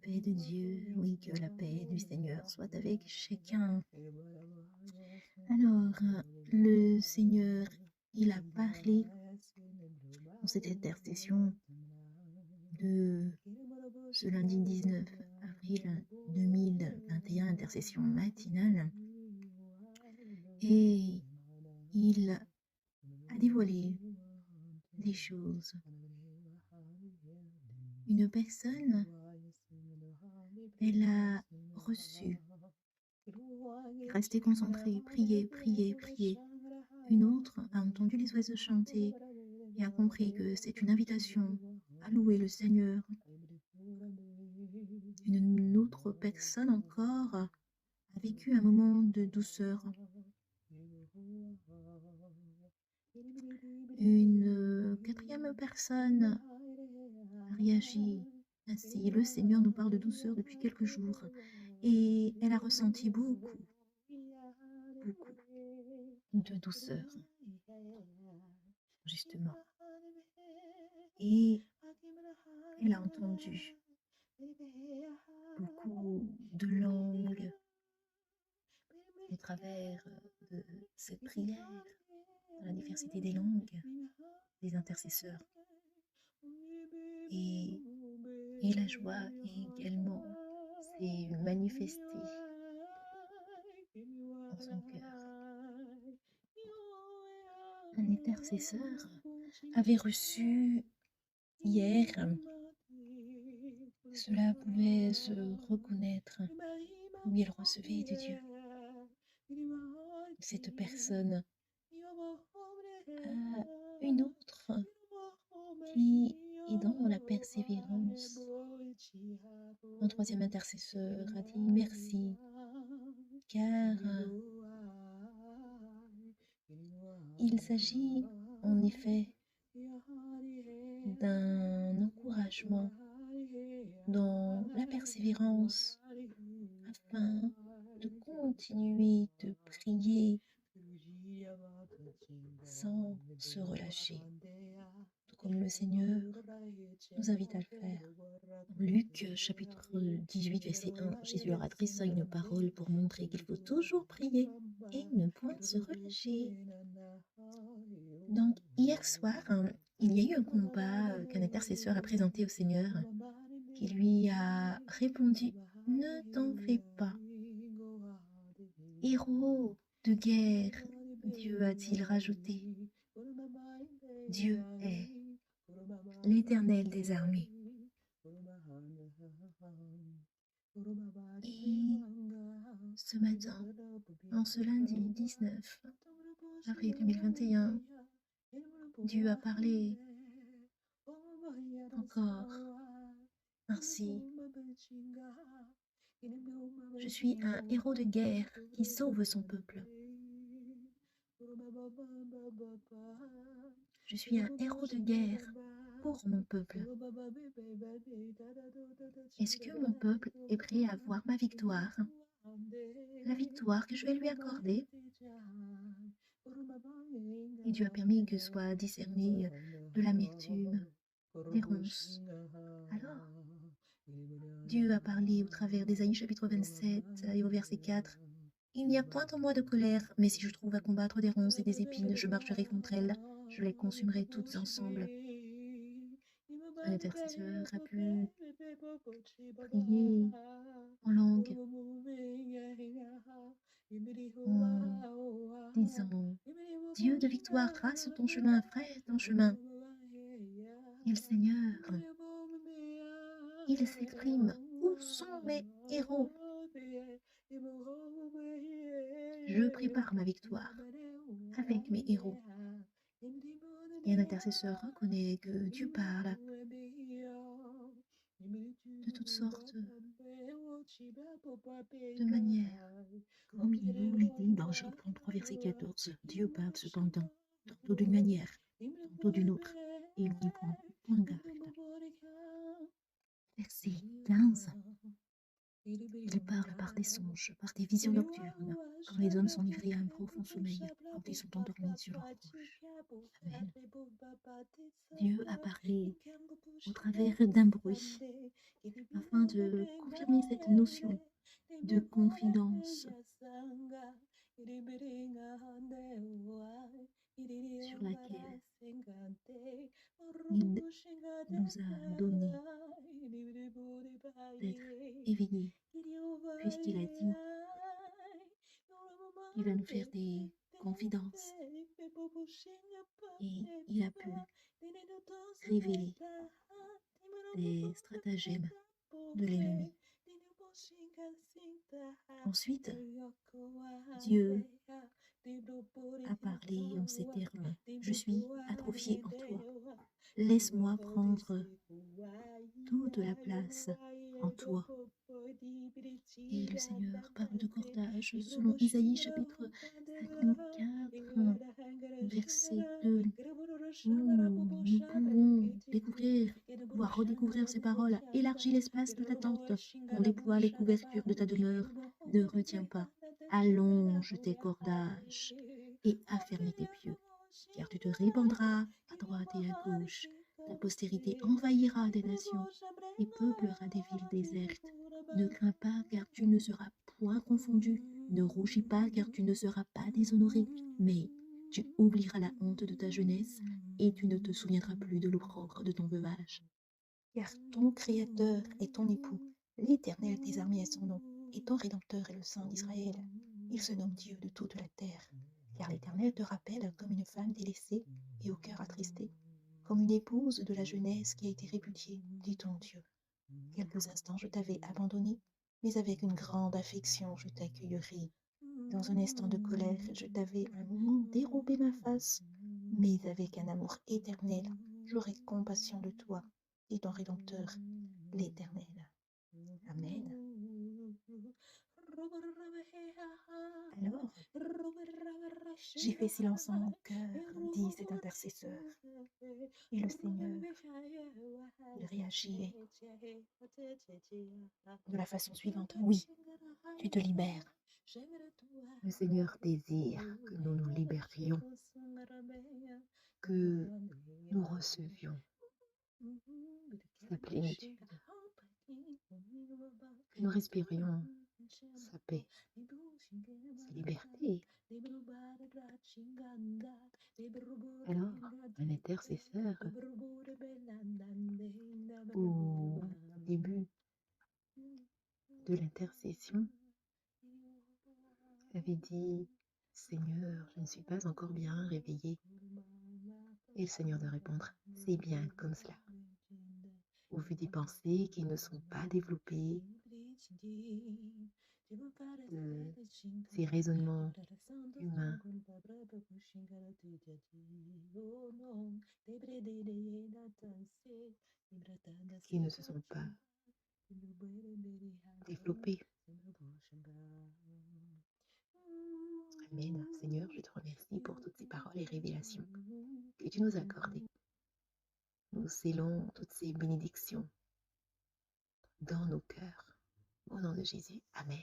Paix de Dieu, oui, que la paix du Seigneur soit avec chacun. Alors, le Seigneur, il a parlé dans cette intercession de ce lundi 19 avril 2021, intercession matinale, et il a dévoilé des choses. Une personne, elle a reçu, resté concentrée, prier, prier, prier. Une autre a entendu les oiseaux chanter et a compris que c'est une invitation à louer le Seigneur. Une autre personne encore a vécu un moment de douceur. Une quatrième personne a réagi ainsi. Le Seigneur nous parle de douceur depuis quelques jours et elle a ressenti beaucoup de douceur, justement. Et elle a entendu beaucoup de langues au travers de cette prière, dans la diversité des langues, des intercesseurs. Et la joie également s'est manifestée dans son cœur. Un intercesseur avait reçu hier, cela pouvait se reconnaître où il recevait de Dieu. Cette personne a une autre qui est dans la persévérance. Un troisième intercesseur a dit merci, car il s'agit en effet d'un encouragement dans la persévérance afin de continuer de prier sans se relâcher, tout comme le Seigneur nous invite à le faire. Dans Luc chapitre 18 verset 1, Jésus leur adressa une parole pour montrer qu'il faut toujours prier et ne point se relâcher. Donc hier soir, il y a eu un combat qu'un intercesseur a présenté au Seigneur, qui lui a répondu « Ne t'en fais pas, héros de guerre, Dieu a-t-il rajouté. Dieu est l'Éternel des armées. » Et ce matin, en ce lundi 19 avril 2021, Dieu a parlé encore ainsi. Je suis un héros de guerre qui sauve son peuple. Je suis un héros de guerre pour mon peuple. Est-ce que mon peuple est prêt à voir ma victoire? La victoire que je vais lui accorder? Et Dieu a permis que soit discerné de l'amertume, des ronces. Alors, Dieu a parlé au travers d'Ésaïe chapitre 27 et au verset 4. Il n'y a point en moi de colère, mais si je trouve à combattre des ronces et des épines, je marcherai contre elles, je les consumerai toutes ensemble. Un intercesseur a pu prier en langue, en disant « Dieu de victoire, trace ton chemin, fraye ton chemin. » Et le Seigneur, il s'exprime « Où sont mes héros? Je prépare ma victoire avec mes héros. » Et un intercesseur reconnaît que Dieu parle de toutes sortes de manières. Comme il nous l'a dit dans Job 33, verset 14, Dieu parle cependant, tantôt d'une manière, tantôt d'une autre, et il n'y prend point garde. Verset 15. Il parle par des songes, par des visions nocturnes, quand les hommes sont livrés à un profond sommeil, quand ils sont endormis sur leur couche. Amen. Dieu a parlé au travers d'un bruit afin de confirmer cette notion de confidence sur laquelle il nous a donné d'être éveillés, puisqu'il a dit qu'il va nous faire des confidences et il a pu révéler des stratagèmes de l'ennemi. Ensuite, Dieu a parlé en ces termes: je suis atrophié en toi. Laisse-moi prendre toute la place en toi. Et le Seigneur parle de cordage selon Isaïe chapitre 54, verset 2, où nous pouvons découvrir, voire redécouvrir ces paroles. Élargis l'espace de ta tente, on déploie les couvertures de ta demeure, ne retiens pas, allonge tes cordages et affermis tes pieux, car tu te répandras à droite et à gauche, ta postérité envahira des nations et peuplera des villes désertes. Ne crains pas, car tu ne seras point confondu, ne rougis pas, car tu ne seras pas déshonoré, mais tu oublieras la honte de ta jeunesse et tu ne te souviendras plus de l'opprobre de ton veuvage. Car ton Créateur est ton époux, l'Éternel des armées est son nom, et ton Rédempteur est le Saint d'Israël. Il se nomme Dieu de toute la terre, car l'Éternel te rappelle comme une femme délaissée et au cœur attristé, comme une épouse de la jeunesse qui a été répudiée, dit ton Dieu. Quelques instants je t'avais abandonné, mais avec une grande affection je t'accueillerai. Dans un instant de colère, je t'avais un moment dérobé ma face, mais avec un amour éternel, j'aurai compassion de toi, dit ton Rédempteur, l'Éternel. Amen. Alors, j'ai fait silence en mon cœur, dit cet intercesseur. Et le Seigneur, il réagit de la façon suivante: oui, tu te libères. Le Seigneur désire que nous nous libérions, que nous recevions sa plénitude, que nous respirions sa paix, sa liberté. Alors, un intercesseur, au début de l'intercession, avait dit: Seigneur, je ne suis pas encore bien réveillé. Et le Seigneur de répondre: c'est bien comme cela. Au vu des pensées qui ne sont pas développées, de ces raisonnements humains, qui ne se sont pas développés. Amen. Seigneur, je te remercie pour toutes ces paroles et révélations que tu nous as accordées. Nous scellons toutes ces bénédictions dans nos cœurs. Au nom de Jésus. Amen.